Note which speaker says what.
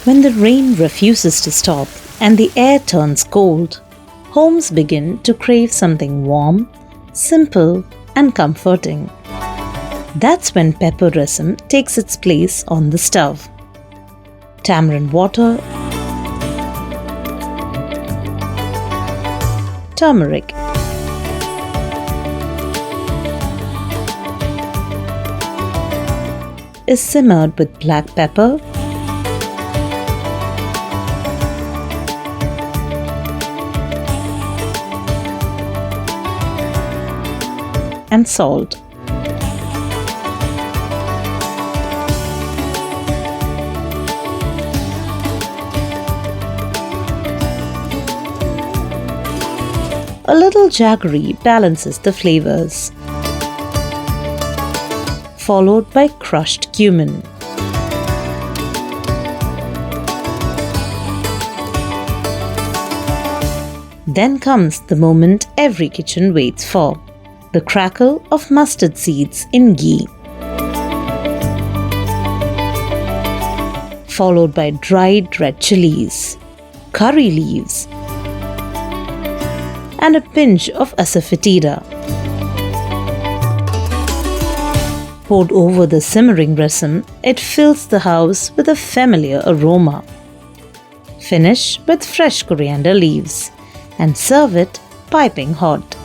Speaker 1: When the rain refuses to stop and the air turns cold, homes begin to crave something warm, simple, and comforting. That's when pepper rasam takes its place on the stove. Tamarind water, turmeric, is simmered with black pepper, and salt. A little jaggery balances the flavors, followed by crushed cumin. Then comes the moment every kitchen waits for, the crackle of mustard seeds in ghee, followed by dried red chilies, curry leaves, and a pinch of asafoetida. Poured over the simmering rasam, it fills the house with a familiar aroma. Finish with fresh coriander leaves and serve it piping hot.